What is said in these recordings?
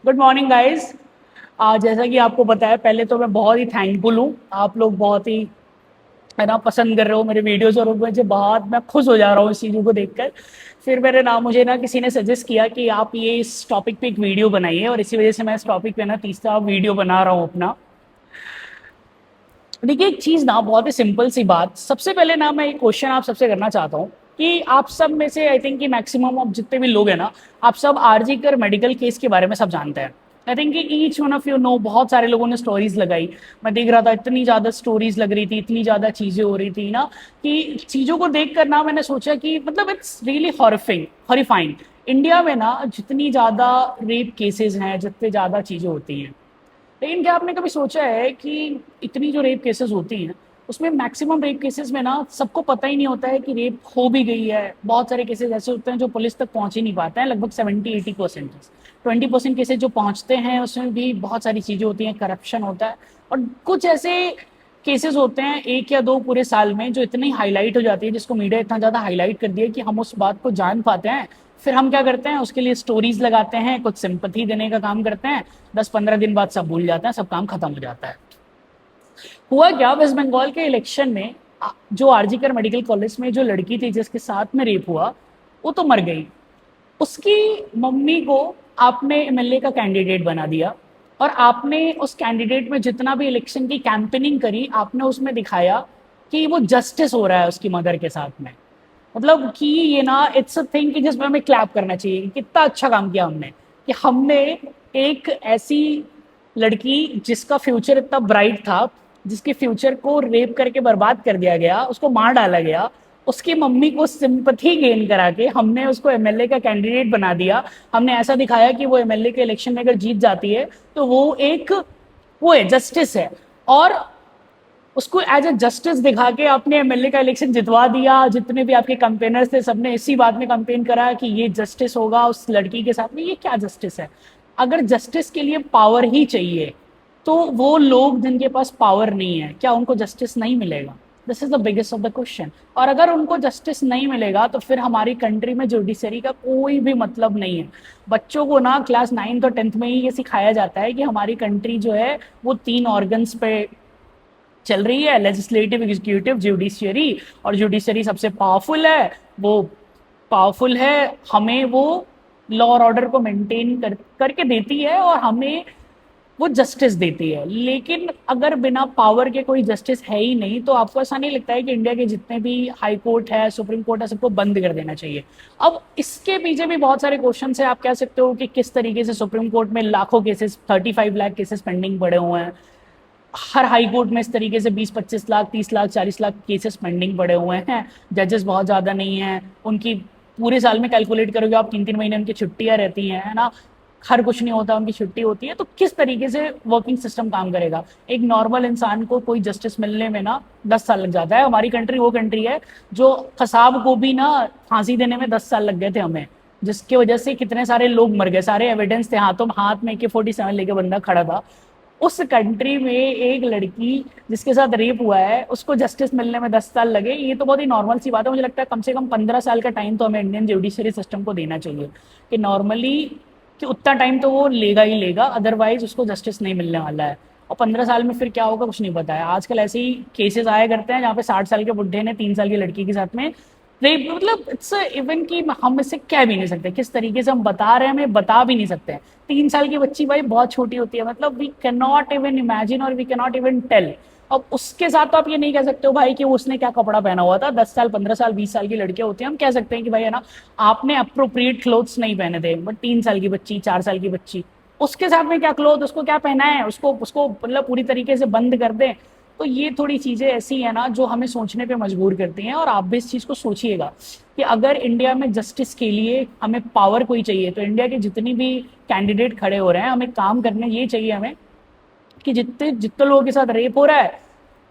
Good morning guys. जैसा कि आपको पता है, पहले तो मैं बहुत ही थैंकफुल हूँ। आप लोग बहुत ही है ना पसंद कर रहे हो मेरे वीडियोस, और मुझे बहुत मैं खुश हो जा रहा हूँ इस चीज़ों को देखकर। फिर मुझे ना किसी ने सजेस्ट किया कि आप ये इस टॉपिक पे एक वीडियो बनाइए, और इसी वजह से मैं इस टॉपिक पे ना तीसरा वीडियो बना रहा हूँ अपना। देखिए, एक चीज़ ना, बहुत ही सिंपल सी बात। सबसे पहले ना मैं एक क्वेश्चन आप सबसे करना चाहता हूँ कि आप सब में से आई थिंक कि मैक्सिमम ऑफ जितने भी लोग हैं ना, आप सब आरजी कर मेडिकल केस के बारे में सब जानते हैं। आई थिंक कि each one of you know, बहुत सारे लोगों ने स्टोरीज लगाई। मैं देख रहा था, इतनी ज़्यादा स्टोरीज लग रही थी, इतनी ज़्यादा चीज़ें हो रही थी ना, कि चीज़ों को देख कर ना मैंने सोचा कि मतलब इट्स रियली हॉरिफिंग, हॉरिफाइंग। इंडिया में ना जितनी ज़्यादा रेप केसेस हैं, जितनी ज़्यादा चीज़ें होती हैं, लेकिन क्या आपने कभी सोचा है कि इतनी जो रेप केसेस होती हैं, उसमें मैक्सिमम रेप केसेस में ना सबको पता ही नहीं होता है कि रेप हो भी गई है। बहुत सारे केसेस ऐसे होते हैं जो पुलिस तक पहुंच ही नहीं पाते हैं, लगभग 70-80%। 20% केसेस जो पहुंचते हैं उसमें भी बहुत सारी चीज़ें होती हैं, करप्शन होता है। और कुछ ऐसे केसेस होते हैं, एक या दो पूरे साल में, जो इतनी हाईलाइट हो जाती है, जिसको मीडिया इतना ज़्यादा हाईलाइट कर दिया कि हम उस बात को जान पाते हैं। फिर हम क्या करते हैं, उसके लिए स्टोरीज लगाते हैं, कुछ सिंपथी देने का काम करते हैं। 10-15 दिन बाद सब भूल जाते हैं, सब काम खत्म हो जाता है। हुआ क्या, वेस्ट बंगाल के इलेक्शन में जो आरजी कर मेडिकल कॉलेज में जो लड़की थी जिसके साथ में रेप हुआ, वो तो मर गई। उसकी मम्मी को आपने एमएलए का कैंडिडेट बना दिया, और आपने उस कैंडिडेट में जितना भी इलेक्शन की कैंपेनिंग करी, आपने उसमें दिखाया कि वो जस्टिस हो रहा है उसकी मदर के साथ में। मतलब कि ये ना, इट्स अ थिंग कि जिसमें हमें क्लैप करना चाहिए कि कितना अच्छा काम किया हमने, कि हमने एक ऐसी लड़की जिसका फ्यूचर इतना ब्राइट था, जिसके फ्यूचर को रेप करके बर्बाद कर दिया गया, उसको मार डाला गया, उसकी मम्मी को सिंपथी गेन करा के हमने उसको एमएलए का कैंडिडेट बना दिया। हमने ऐसा दिखाया कि वो एमएलए के इलेक्शन में अगर जीत जाती है तो वो है, जस्टिस है। और उसको एज ए जस्टिस दिखा के आपने एमएलए का इलेक्शन जितवा दिया। जितने भी आपके कंपेनर्स थे, सबने इसी बात में कंपेन करा कि ये जस्टिस होगा उस लड़की के साथ में। ये क्या जस्टिस है? अगर जस्टिस के लिए पावर ही चाहिए, तो वो लोग जिनके पास पावर नहीं है, क्या उनको जस्टिस नहीं मिलेगा? This is the biggest of the question. और अगर उनको जस्टिस नहीं मिलेगा, तो फिर हमारी कंट्री में जुडिशरी का कोई भी मतलब नहीं है। बच्चों को ना क्लास 9th और 10th में ही ये सिखाया जाता है कि हमारी कंट्री जो है वो 3 ऑर्गन्स पे चल रही है: लेजिस्लेटिव, एग्जीक्यूटिव, जुडिशियरी। और जुडिशियरी सबसे पावरफुल है, वो पावरफुल है, हमें वो लॉ और ऑर्डर को मेंटेन करके देती है, और हमें वो जस्टिस देती है। लेकिन अगर बिना पावर के कोई जस्टिस है ही नहीं, तो आपको ऐसा नहीं लगता है कि इंडिया के जितने भी हाई कोर्ट है, सुप्रीम कोर्ट है, सबको बंद कर देना चाहिए? अब इसके पीछे भी बहुत सारे क्वेश्चन है। आप कह सकते हो कि किस तरीके से सुप्रीम कोर्ट में लाखों केसेस, 35 लाख केसेस पेंडिंग पड़े हुए हैं। हर हाई कोर्ट में इस तरीके से 20-25 लाख, 30 लाख, 40 लाख केसेस पेंडिंग पड़े हुए हैं। जजेस बहुत ज़्यादा नहीं हैं उनकी। पूरे साल में कैलकुलेट करोगे आप, 3-3 महीने उनकी छुट्टियां रहती हैं, है ना। हर कुछ नहीं होता, उनकी छुट्टी होती है। तो किस तरीके से वर्किंग सिस्टम काम करेगा? एक नॉर्मल इंसान को कोई जस्टिस मिलने में ना 10 साल लग जाता है। हमारी कंट्री वो कंट्री है जो कसाब को भी ना फांसी देने में 10 साल लग गए थे हमें, जिसकी वजह से कितने सारे लोग मर गए। सारे एविडेंस थे, हाथों हाथ में AK-47 लेके बंदा खड़ा था। उस कंट्री में एक लड़की जिसके साथ रेप हुआ है, उसको जस्टिस मिलने में 10 साल लगे, ये तो बहुत ही नॉर्मल सी बात है। मुझे लगता है कम से कम 15 साल का टाइम तो हमें इंडियन जुडिशरी सिस्टम को देना चाहिए, कि नॉर्मली कि उतना टाइम तो वो लेगा ही लेगा, अदरवाइज उसको जस्टिस नहीं मिलने वाला है। और 15 साल में फिर क्या होगा, कुछ नहीं पता है। आजकल ऐसे ही केसेस आया करते हैं जहाँ पे 60 साल के बुढ़े ने 3 साल की लड़की के साथ में रेप, मतलब इट्स इवन कि हम इससे कह भी नहीं सकते किस तरीके से हम बता रहे हैं, हमें बता भी नहीं सकते हैं। 3 साल की बच्ची भाई बहुत छोटी होती है, मतलब we can not even imagine और we can not even tell. अब उसके साथ तो आप ये नहीं कह सकते हो भाई कि उसने क्या कपड़ा पहना हुआ था। 10 साल, 15 साल, 20 साल की लड़कियां होती हैं, हम कह सकते हैं कि भाई है ना, आपने अप्रोप्रिएट क्लोथ्स नहीं पहने थे। बट 3 साल की बच्ची, 4 साल की बच्ची, उसके साथ में क्या क्लोथ, उसको क्या पहना है, उसको उसको मतलब पूरी तरीके से बंद कर दें। तो ये थोड़ी चीजें ऐसी है ना जो हमें सोचने पे मजबूर करती हैं। और आप भी इस चीज को सोचिएगा कि अगर इंडिया में जस्टिस के लिए हमें पावर कोई चाहिए, तो इंडिया के जितनी भी कैंडिडेट खड़े हो रहे हैं, हमें काम करने ये चाहिए हमें कि जितने जितने लोगों के साथ रेप हो रहा है,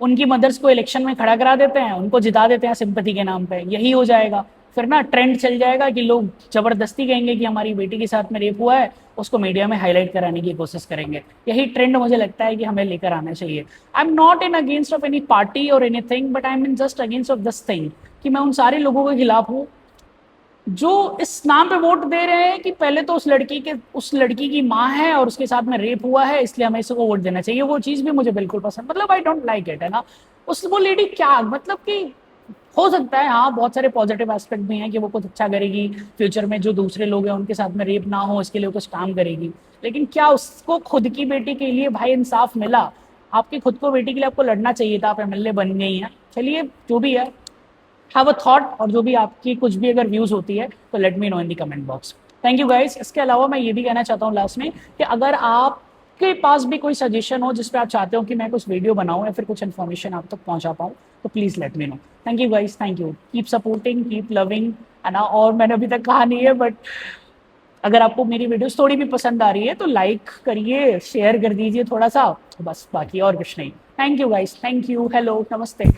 उनकी मदर्स को इलेक्शन में खड़ा करा देते हैं, उनको जिता देते हैं सिंपैथी के नाम पे। यही हो जाएगा। फिर ना ट्रेंड चल जाएगा कि लोग जबरदस्ती कहेंगे कि हमारी बेटी के साथ में रेप हुआ है, उसको मीडिया में हाईलाइट कराने की कोशिश करेंगे। यही ट्रेंड मुझे लगता है कि हमें लेकर आना चाहिए। I am not in against of any party और anything, but I am in just against of this thing, कि मैं उन सारे लोगों के खिलाफ हूँ जो इस नाम पे वोट दे रहे हैं कि पहले तो उस लड़की की माँ है और उसके साथ में रेप हुआ है, इसलिए हमें इसको वोट देना चाहिए, वो चीज भी मुझे बिल्कुल पसंद, मतलब आई डोंट लाइक इट, है ना। उस वो लेडी क्या मतलब कि हो सकता है हाँ बहुत सारे पॉजिटिव एस्पेक्ट भी हैं कि वो कुछ अच्छा करेगी, फ्यूचर में जो दूसरे लोग हैं उनके साथ में रेप ना हो इसके लिए कुछ काम करेगी, लेकिन क्या उसको खुद की बेटी के लिए भाई इंसाफ मिला? आपकी खुद को बेटी के लिए आपको लड़ना चाहिए था, आप एमएलए बन गई हैं, चलिए जो भी है, हैव अ थॉट, और जो भी आपकी कुछ भी अगर व्यूज होती है तो let me know in the comment box. Thank you guys. इसके अलावा मैं ये भी कहना चाहता हूँ लास्ट में कि अगर आपके पास भी कोई सजेशन हो जिस पे आप चाहते हो कि मैं कुछ वीडियो बनाऊं या फिर कुछ इन्फॉर्मेशन आप तक पहुंचा पाऊँ, तो please let me know. Thank you guys, thank you, keep supporting, keep loving, है ना। और मैंने अभी तक कहा नहीं है बट अगर आपको मेरी वीडियोस थोड़ी भी पसंद आ रही है तो लाइक करिए, शेयर कर दीजिए थोड़ा सा, तो बस बाकी और कुछ नहीं। Thank you guys, thank you, hello, नमस्ते।